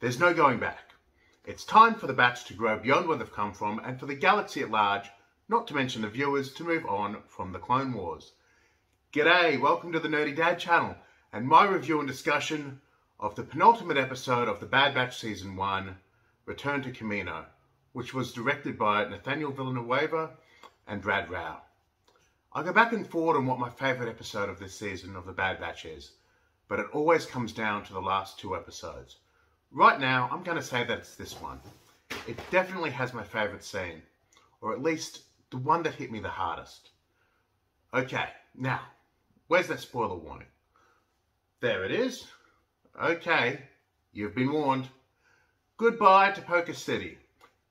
There's no going back. It's time for the batch to grow beyond where they've come from and for the galaxy at large, not to mention the viewers, to move on from the Clone Wars. G'day, welcome to the Nerdy Dad channel and my review and discussion of the penultimate episode of the Bad Batch Season 1, Return to Kamino, which was directed by Nathaniel Villanueva and Brad Rao. I go back and forward on what my favourite episode of this season of the Bad Batch is, but it always comes down to the last two episodes. Right now, I'm going to say that it's this one. It definitely has my favourite scene, or at least the one that hit me the hardest. Okay, now, where's that spoiler warning? There it is. Okay, you've been warned. Goodbye to Poker City.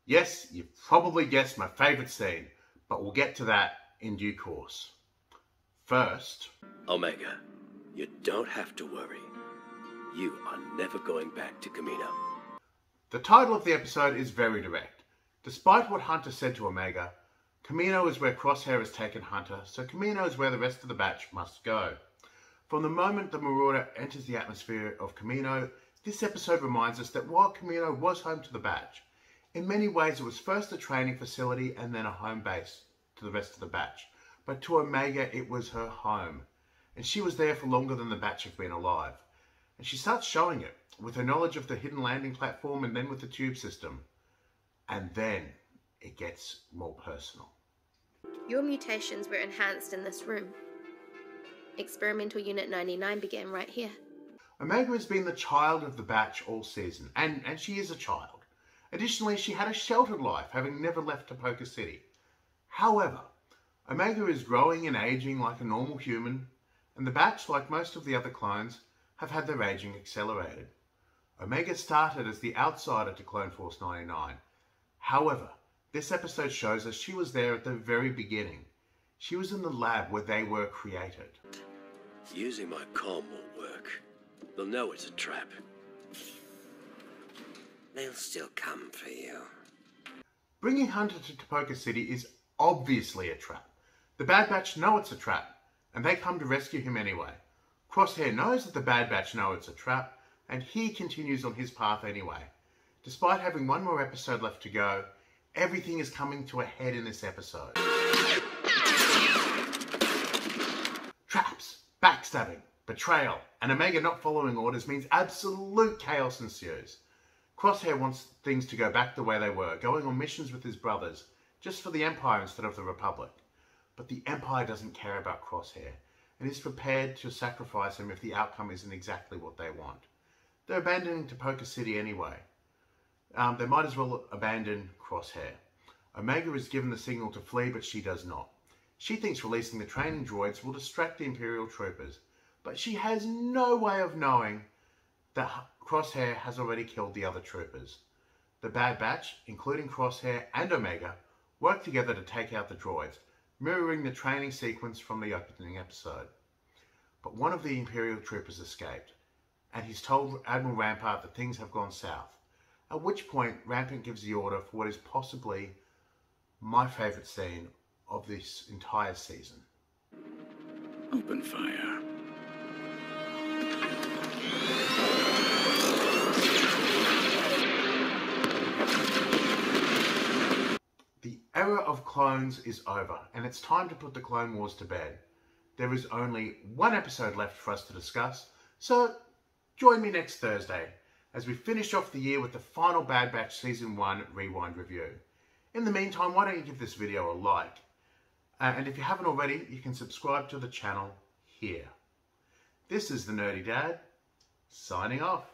Yes, you've probably guessed my favourite scene, but we'll get to that in due course. First... Omega, you don't have to worry. You are never going back to Kamino. The title of the episode is very direct. Despite what Hunter said to Omega, Kamino is where Crosshair has taken Hunter, so Kamino is where the rest of the batch must go. From the moment the Marauder enters the atmosphere of Kamino, this episode reminds us that while Kamino was home to the batch, in many ways it was first a training facility and then a home base to the rest of the batch. But to Omega it was her home, and she was there for longer than the batch have been alive. And she starts showing it, with her knowledge of the hidden landing platform and then with the tube system. And then it gets more personal. Your mutations were enhanced in this room. Experimental Unit 99 began right here. Omega has been the child of the batch all season, and she is a child. Additionally, she had a sheltered life, having never left Poker City. However, Omega is growing and aging like a normal human, and the batch, like most of the other clones, have had their aging accelerated. Omega started as the outsider to Clone Force 99. However, this episode shows us she was there at the very beginning. She was in the lab where they were created. Using my comm won't work. They'll know it's a trap. They'll still come for you. Bringing Hunter to Poker City is obviously a trap. The Bad Batch know it's a trap, and they come to rescue him anyway. Crosshair knows that the Bad Batch know it's a trap, and he continues on his path anyway. Despite having one more episode left to go, everything is coming to a head in this episode. Traps, backstabbing, betrayal, and Omega not following orders means absolute chaos ensues. Crosshair wants things to go back the way they were, going on missions with his brothers, just for the Empire instead of the Republic. But the Empire doesn't care about Crosshair, and is prepared to sacrifice him if the outcome isn't exactly what they want. They're abandoning Poker City anyway. They might as well abandon Crosshair. Omega is given the signal to flee, but she does not. She thinks releasing the training droids will distract the Imperial troopers, but she has no way of knowing that Crosshair has already killed the other troopers. The Bad Batch, including Crosshair and Omega, work together to take out the droids, mirroring the training sequence from the opening episode. But one of the Imperial troopers escaped, and he's told Admiral Rampart that things have gone south, at which point Rampart gives the order for what is possibly my favourite scene of this entire season. Open fire. The era of clones is over, and it's time to put the Clone Wars to bed. There is only one episode left for us to discuss, so join me next Thursday as we finish off the year with the final Bad Batch Season 1 Rewind review. In the meantime, why don't you give this video a like? And if you haven't already, you can subscribe to the channel here. This is the Nerdy Dad, signing off.